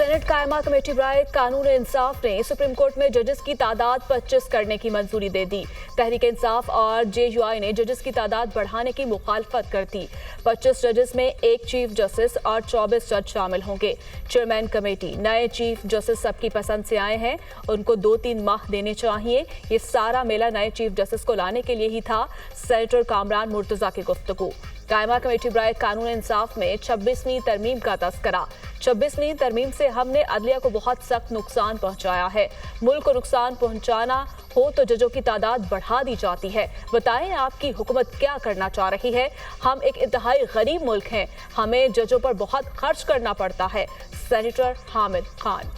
Senate कायमा committee बराए कानून इंसाफ ने सुप्रीम कोर्ट में जजेस की तादाद 25 करने की मंजूरी दे दी। तहरीक इंसाफ और जेयूआई ने जजेस की तादाद बढ़ाने की मुखालफत कर दी। 25 जजेस में एक चीफ जस्टिस और 24 जज शामिल होंगे। चेयरमैन कमेटी नए चीफ जस्टिस सबकी पसंद से आए हैं, उनको 2-3 माह देने चाहिए। ये सारा मेला नए चीफ जस्टिस को लाने के लिए ही था। सेनेटर कामरान मुर्तजा की गुफ्तगू। कायमा कमेटी बराए कानून इंसाफ में 26वीं तरमीम का तस्करा। 26वीं तरमीम से हमने अदलिया को बहुत सख्त नुकसान पहुंचाया है। मुल्क को नुकसान पहुंचाना हो तो जजों की तादाद बढ़ा दी जाती है। बताएं आपकी हुकूमत क्या करना चाह रही है। हम एक इंतहाई गरीब मुल्क हैं, हमें जजों पर बहुत खर्च करना पड़ता है। सेनेटर हामिद खान।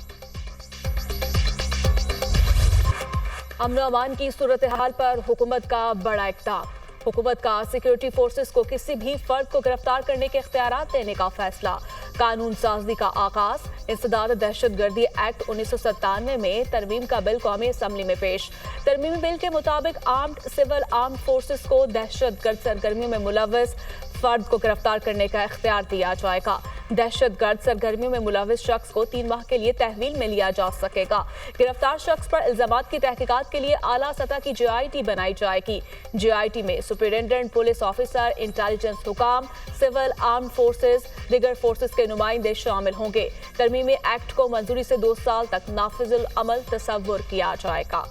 अमन अमान की सूरत हाल पर हुकूमत का बड़ा इक़दाम। हुकूमत का सिक्योरिटी फोर्सेस को किसी भी फर्द को गिरफ्तार करने के इख्तियारात देने का फैसला। कानून साजी का आगाज। इंसदाद दहशतगर्दी एक्ट 1997 में तरमीम का बिल कौमी असम्बली में पेश। तरमीमी बिल के मुताबिक सिविल आर्म्ड फोर्सेस को दहशतगर्द सरगर्मियों में मुलव्वस फर्द को गिरफ्तार करने का इख्तियार दिया जाएगा। दहशतगर्द सरगर्मियों में मुलव्वस शख्स को 3 माह के लिए तहवील में लिया जा सकेगा। गिरफ्तार शख्स पर इल्जामात की तहकीकात के लिए आला सतह की JIT बनाई जाएगी। JIT में सुपरिटेंडेंट पुलिस ऑफिसर, इंटेलिजेंस हुकाम, सिविल आर्म्ड फोर्सेस, दीगर फोर्सेस के नुमाइंदे शामिल होंगे। तरमीमी एक्ट को मंजूरी से 2 साल तक नाफिजुल अमल तसव्वुर किया जाएगा।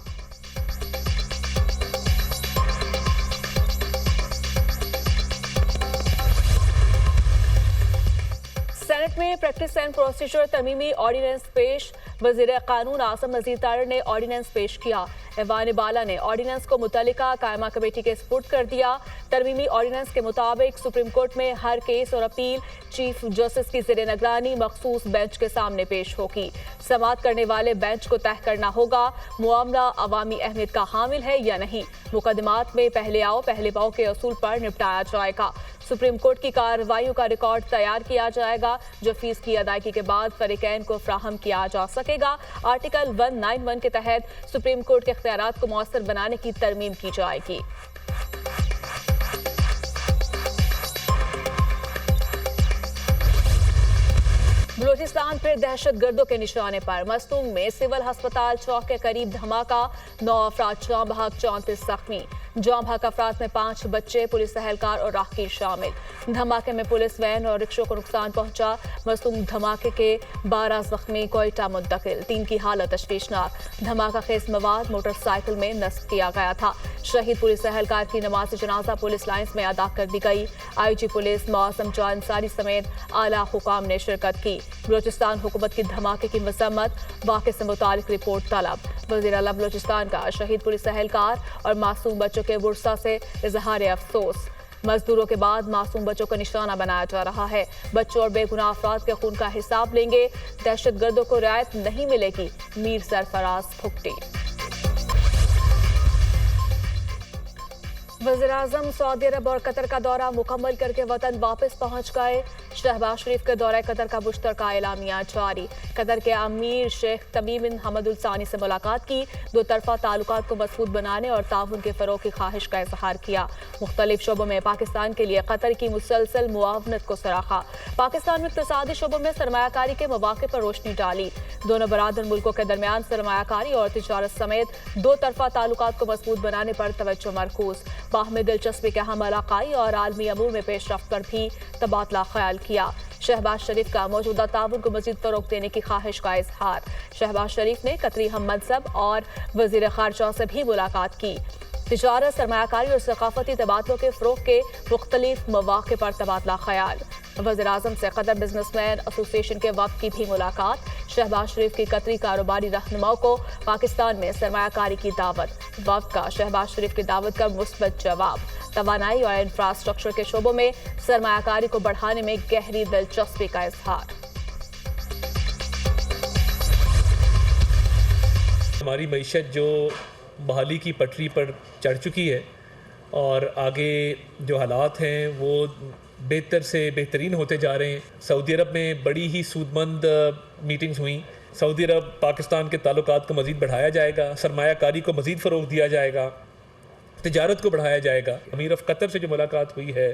सेनेट में प्रैक्टिस एंड प्रोसीजर तरमीमी ऑर्डिनेंस पेश। वजीर कानून आसम नजीर तारिर ने ऑर्डिनेंस पेश किया। ऐवान बाला ने ऑर्डिनेंस को मुतल्लिका कायमा कमेटी के सुपुर्द कर दिया। तरमीमी ऑर्डिनेंस के मुताबिक सुप्रीम कोर्ट में हर केस और अपील चीफ जस्टिस की ज़ेरे निगरानी मखसूस बेंच के सामने पेश होगी। समाअत करने वाले बेंच को तय करना होगा मामला अवामी अहमियत का हामिल है या नहीं। मुकदमात में पहले आओ पहले पाओ के असूल पर निपटाया जाएगा। सुप्रीम कोर्ट की कार्रवाइयों का रिकॉर्ड तैयार किया जाएगा, जो फीस की अदायगी के बाद फरीकैन को फ्राहम किया जा सकेगा। आर्टिकल 191 के तहत सुप्रीम कोर्ट के इख्तियारात को मौसर बनाने की तरमीम की जाएगी। बलूचिस्तान फिर दहशतगर्दों के निशाने पर। मस्तूंग में सिविल अस्पताल चौक के करीब धमाका, 9 अफराद जाँ बहक, 34 जख्मी। जाँ बहक अफराद में 5 बच्चे, पुलिस एहलकार और राहगीर शामिल। धमाके में पुलिस वैन और रिक्शों को नुकसान पहुंचा। मस्तूंग धमाके के 12 जख्मी, कोयटा मुंतकिल, 3 की हालत तशवीशनाक। धमाका खेज मवाद मोटरसाइकिल में नस्ब किया गया था। शहीद पुलिस एहलकार की नमाज जनाजा पुलिस लाइन्स में अदा कर दी गई। IG पुलिस मौसम जां अंसारी समेत आला हुकाम ने शिरकत की। बलूचिस्तान हुकूमत की धमाके की मजम्मत, वाक़े से मुतालिक रिपोर्ट तलब। वज़ीर आला बलूचिस्तान का शहीद पुलिस एहलकार और मासूम बच्चों के बुरसा से इजहार अफसोस। मजदूरों के बाद मासूम बच्चों को निशाना बनाया जा रहा है। बच्चों और बेगुनाह अफराद के खून का हिसाब लेंगे। दहशतगर्दों को रियायत नहीं मिलेगी, मीर सरफराज भुगटी। वज़ीर-ए-आज़म सऊदी अरब और कतर का दौरा मुकम्मल करके वतन वापस पहुंच गए। शहबाज शरीफ के दौरे कतर का मुश्तरका एलामिया जारी। कतर के अमीर शेख तमीम बिन हमद अल सानी से मुलाकात की। 2 तरफा ताल्लुकात को मजबूत बनाने और ताउन के फरोग की ख्वाहिश का इजहार किया। मुख्तलिफ शोबों में पाकिस्तान के लिए कतर की मुसलसल मुआवनत को सराहा। पाकिस्तान में इक़्तिसादी शोबों में सरमायाकारी के मौक़े पर रोशनी डाली। दोनों बरादर मुल्कों के दरमियान सरमायाकारी और तिजारत समेत 2 तरफा ताल्लुकात को मजबूत बनाने पर तवज्जो मरकूज। बाहमी दिलचस्पी के हम इलाकाई और आलमी अमूर में पेशरफ्त पर भी तबादला ख्याल किया। शहबाज शरीफ का मौजूदा ताउन को मजीद फरोग देने की ख्वाहिश का इजहार। शहबाज शरीफ ने कतरी हम मनसब और वजीर खारजा से भी मुलाकात की। तिजारत, सरमायाकारी और सकाफती तबादलों के फ़रोग़ के मुख्तलिफ मौक़े पर तबादला ख्याल। वज़ीर-ए-आज़म से कतर बिजनेसमैन एसोसिएशन के वफ़द की भी मुलाकात। शहबाज शरीफ की कतरी कारोबारी रहनुमाओं को पाकिस्तान में सरमायाकारी की दावत। वफ़द का शहबाज शरीफ की दावत का मुस्बत जवाब। तवानाई और इंफ्रास्ट्रक्चर के शोबों में सरमायाकारी को बढ़ाने में गहरी दिलचस्पी का इजहार। हमारी मईशत जो बहाली की पटरी पर चढ़ चुकी है और आगे जो हालात हैं वो बेहतर से बेहतरीन होते जा रहे हैं। सऊदी अरब में बड़ी ही सूदमंद मीटिंग्स हुई। सऊदी अरब पाकिस्तान के ताल्लुकात को मज़ीद बढ़ाया जाएगा, सरमायाकारी को मज़ीद फ़रोग़ दिया जाएगा तिजारत को बढ़ाया जाएगा। अमीर ऑफ कतर से जो मुलाकात हुई है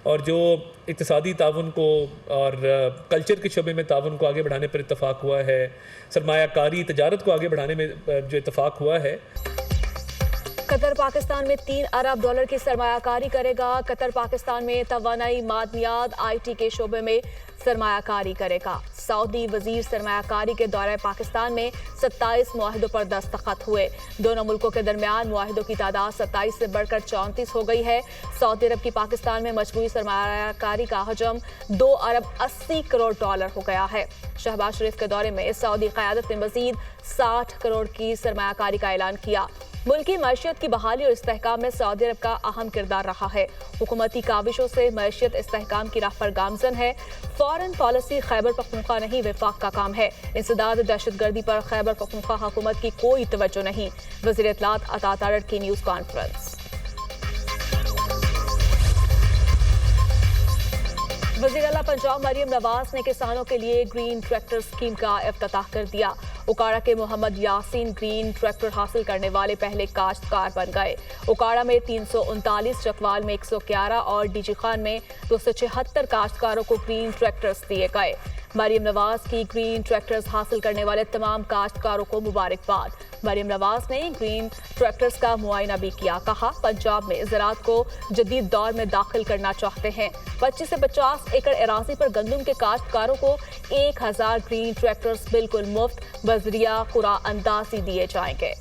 और जो इक़्तिसादी ताउन को और कल्चर के शोबे में ताउन को आगे बढ़ाने पर इत्तफाक हुआ है, सरमायाकारी तिजारत को आगे बढ़ाने में जो इत्तफाक हुआ है। कतर पाकिस्तान में $3 अरब की सरमायाकारी करेगा। कतर पाकिस्तान में तवानाई, मादनियात, IT के शोबे में सरमायाकारी करेगा। सऊदी वजीर सरमायाकारी के दौरे पाकिस्तान में 27 मुआहिदों पर दस्तखत हुए। दोनों मुल्कों के दरमियान मुआहिदों की तादाद 27 से बढ़कर 34 हो गई है। सऊदी अरब की पाकिस्तान में मजमूई सरमायाकारी का हजम $2 अरब 80 करोड़ हो गया है। शहबाज शरीफ के दौरे में सऊदी क़यादत ने मजीद 60 करोड़ की सरमायाकारी का ऐलान किया। मुल्की मईशत की बहाली और इस्तेहकाम में सऊदी अरब का अहम किरदार रहा है। हुकूमती काविशों से मईशत इस्तेहकाम की राह पर गामजन है। फॉरेन पॉलिसी खैबर पख्तूनख्वा नहीं, वफाक का काम है। इंसदाद दहशतगर्दी पर खैबर पख्तूनख्वा हुकूमत की कोई तवज्जो नहीं। वज़ीर इत्तलात अता तारड़ की न्यूज़ कॉन्फ्रेंस। वज़ीर आला पंजाब मरियम नवाज ने किसानों के लिए ग्रीन ट्रैक्टर स्कीम का इफ्तिताह कर दिया। उकाड़ा के मोहम्मद यासीन ग्रीन ट्रैक्टर हासिल करने वाले पहले काश्तकार बन गए। उकाड़ा में 339, चकवाल में 111 और डीजी खान में 276 काश्तकारों को ग्रीन ट्रैक्टर्स दिए गए। मरियम नवाज की ग्रीन ट्रैक्टर्स हासिल करने वाले तमाम काश्तकारों को मुबारकबाद। मरियम नवाज ने ग्रीन ट्रैक्टर्स का मुआयना भी किया। कहा, पंजाब में ज़राअत को जदीद दौर में दाखिल करना चाहते हैं। 25 से 50 एकड़ एराज़ी पर गंदम के काश्तकारों को 1000 ग्रीन ट्रैक्टर्स बिल्कुल मुफ्त बजरिया खुरा अंदाजी दिए जाएंगे।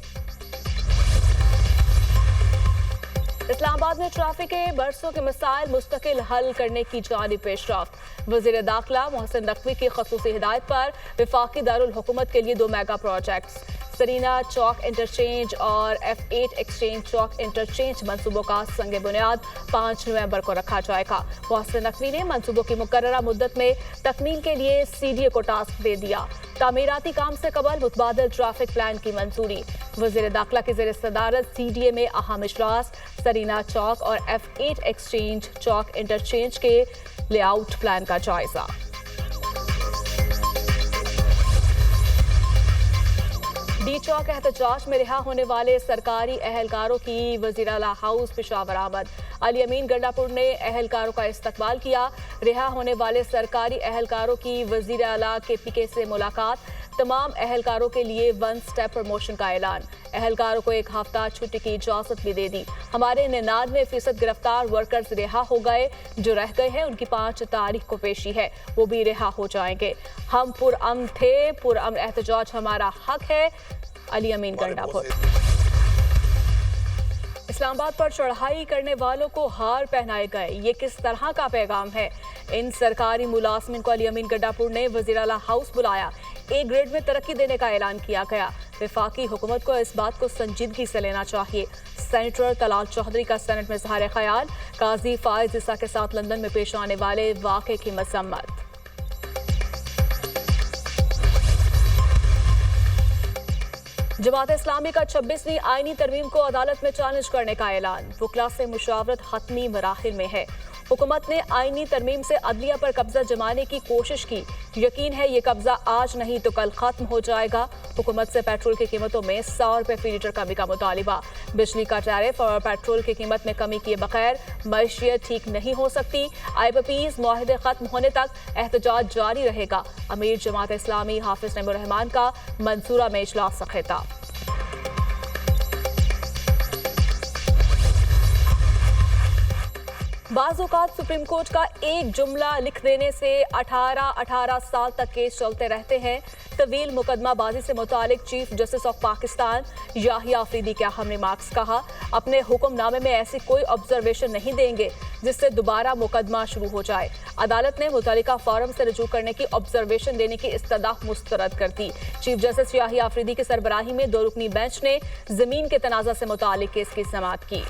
इस्लामाबाद में ट्रैफिक के बरसों के मसाइल मुस्तकिल हल करने की जानिब पेशरफ्त। वज़ीर दाखिला मोहसिन नकवी की ख़ुसूसी हिदायत पर वफाकी दारुल हुकूमत के लिए 2 मेगा प्रोजेक्ट्स, सरीना चौक इंटरचेंज और F8 एक्सचेंज चौक इंटरचेंज मंसूबों का संग बुनियाद 5 नवंबर को रखा जाएगा। मोहसिन नकवी ने मंसूबों की मुकर्ररा मुद्दत में तकमील के लिए CDA को टास्क दे दिया। तामीराती काम से कबल मुतबादिल ट्रैफिक प्लान की मंजूरी। वज़ीर दाखिला की ज़ेर सदारत CDA में अहम इजलास, सरीना चौक और F8 एक्सचेंज चौक इंटरचेंज के लेआउट प्लान का जायजा। डी चौक एहतजाज में रिहा होने वाले सरकारी एहलकारों की वज़ीर आला हाउस पेशावर आमद। अली अमीन गंडापुर ने एहलकारों का इस्तकबाल किया। रिहा होने वाले सरकारी एहलकारों की वज़ीर आला KPK से मुलाकात। तमाम एहलकारों के लिए 1 स्टेप प्रमोशन का ऐलान। एहलकारों को 1 हफ्ता छुट्टी की इजाजत भी दे दी। हमारे 99% गिरफ्तार वर्कर्स रिहा हो गए। जो रह गए हैं उनकी 5 तारीख को पेशी है, वो भी रिहा हो जाएंगे। हम पुरअमन थे, पुरअमन एहतजाज हमारा हक है। अली अमीन गंडापुर। इस्लामाबाद पर चढ़ाई करने वालों को हार पहनाए गए, ये किस तरह का पैगाम है? इन सरकारी मुलाजमिन को अली अमीन गंडापुर ने वज़ीर आला हाउस बुलाया। A ग्रेड में तरक्की देने का ऐलान किया गया। वफाकी हुकूमत को इस बात को संजीदगी से लेना चाहिए। सेनेटर तलाल चौधरी का सेनेट में इज़हार ख्याल। काजी फाइज ईसा के साथ लंदन में पेश आने वाले वाक़े की मजम्मत। जमात इस्लामी का 26वीं आईनी तरमीम को अदालत में चैलेंज करने का ऐलान। वकला से मुशावरत हतमी मराहिल में है। हुकूमत ने आईनी तरमीम से अदलिया पर कब्जा जमाने की कोशिश की। यकीन है ये कब्जा आज नहीं तो कल खत्म हो जाएगा। हुकूमत से पेट्रोल की कीमतों में 100 रुपये फी लीटर कमी का मुतालिबा। बिजली का टैरिफ और पेट्रोल की कीमत में कमी किए बगैर मईशियत ठीक नहीं हो सकती। IPPs मुआहदे खत्म होने तक एहतजाज जारी रहेगा। अमीर जमात इस्लामी हाफिज नईमुर रहमान का मंसूरा में इजलास से खिताब। बाज़ औक़ात सुप्रीम कोर्ट का एक जुमला लिख देने से 18 साल तक केस चलते रहते हैं। तवील मुकदमाबाजी से मुतालिक chief justice of Pakistan Yahya Afridi के अहम रिमार्क्स। कहा, अपने हुक्मनामे में ऐसी कोई ऑब्जर्वेशन नहीं देंगे जिससे दोबारा मुकदमा शुरू हो जाए। अदालत ने मुतल्लिका फोरम से रजू करने की ऑब्जर्वेशन देने की इस्तदा मुस्तरद कर दी। चीफ जस्टिस याहिया अफरीदी की सरबराही में 2 रुकनी बेंच ने जमीन के तनाज़ा से मुतालिक केस की समाअत की।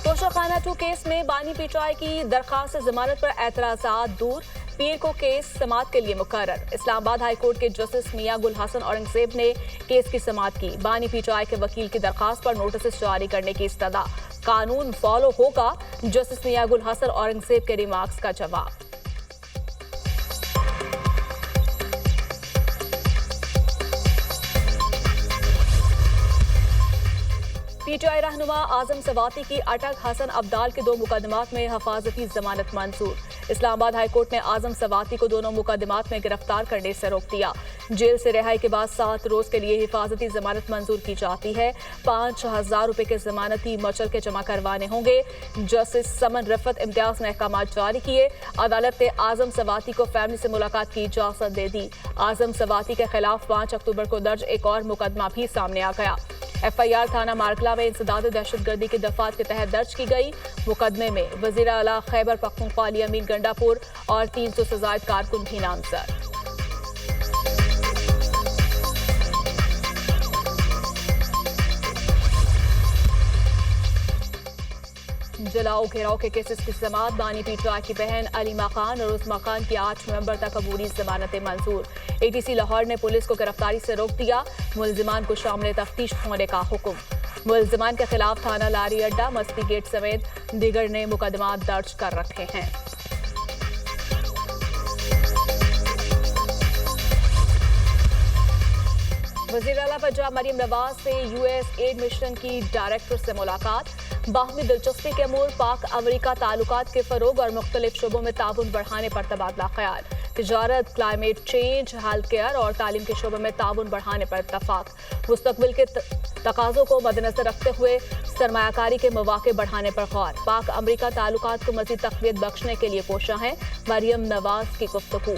तोशाखाना 2 केस में बानी पीटीआई की दरखास्त जमानत पर एतराज़ात दूर। पीर को केस समाअत के लिए मुकर्रर। इस्लामाबाद हाई कोर्ट के जस्टिस मियां गुल हसन औरंगजेब ने केस की समाअत की। बानी पीटीआई के वकील की दरखास्त पर नोटिस जारी करने की इस्तदा। कानून फॉलो होगा, जस्टिस मियां गुल हसन औरंगजेब के रिमार्क्स का जवाब। पीटीआई रहनुमा आजम सवाती की अटक, हसन अब्दाल के 2 मुकदमात में हिफाजती जमानत मंजूर। इस्लामाबाद हाईकोर्ट ने आजम सवाती को दोनों मुकदमात में गिरफ्तार करने से रोक दिया। जेल से रिहाई के बाद 7 रोज के लिए हिफाजती जमानत मंजूर की जाती है। 5,000 रुपए के जमानती मचल के जमा करवाने होंगे। जस्टिस समन रफत इम्तियाज ने अहकाम जारी किए। अदालत ने आजम सवाती को फैमिली से मुलाकात की इजाजत दे दी। आजम सवाती के खिलाफ 5 अक्टूबर को दर्ज एक और मुकदमा भी सामने आ गया। FIR थाना मारकला में इंसदाद दहशतगर्दी की दफात के तहत दर्ज की गई। मुकदमे में वजीर आला खैबर पख्तूनख्वा अली अमीन गंडापुर और 300 से जायद कारकुन भी नामजद। जलाओ घेराव के केसेस की समाअत, बानी पीटीआई की बहन अलीमा खान और उस्मा खान की 8 नवंबर तक अबूरी जमानतें मंजूर। ATC लाहौर ने पुलिस को गिरफ्तारी से रोक दिया। मुलजिमान को शामिल तफ्तीश होने का हुक्म। मुलजिमान के खिलाफ थाना लारी अड्डा, मस्ती गेट समेत दीगर ने मुकदमा दर्ज कर रखे हैं। वज़ीर आला पंजाब मरियम नवाज से USAID मिशन की डायरेक्टर से मुलाकात। बाहमी दिलचस्पी के अमूर पाक अमरीका ताल्लुकात के फरोग और मुख्तलिफ शोबों में ताउन बढ़ाने पर तबादला ख्याल। तिजारत, क्लाइमेट चेंज, हेल्थ केयर और तालीम के शोबों में ताउन बढ़ाने पर इत्तफाक। मुस्तकबिल के तकाज़ों को मद्देनजर रखते हुए सरमायाकारी के मौके बढ़ाने पर गौर। पाक अमरीका ताल्लुकात को मज़ीद तक़वियत बख्शने के लिए कोशिश है। मरियम नवाज की गुफ्तगू।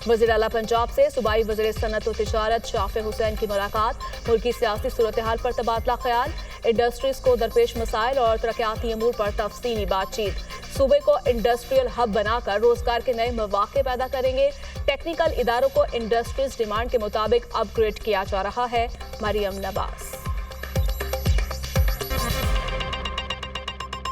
वज़ीर आला पंजाब से सूबाई वज़ीर सनअत व तिजारत शाफे हुसैन की मुलाकात। मुल्की सियासी सूरत हाल पर तबादला ख्याल। इंडस्ट्रीज को दरपेश मसाइल और तरक्याती अमूर पर तफसीली बातचीत। सूबे को इंडस्ट्रियल हब बनाकर रोजगार के नए मौके पैदा करेंगे। टेक्निकल इदारों को इंडस्ट्रीज डिमांड के मुताबिक अपग्रेड किया जा रहा है। मरियम नवाज।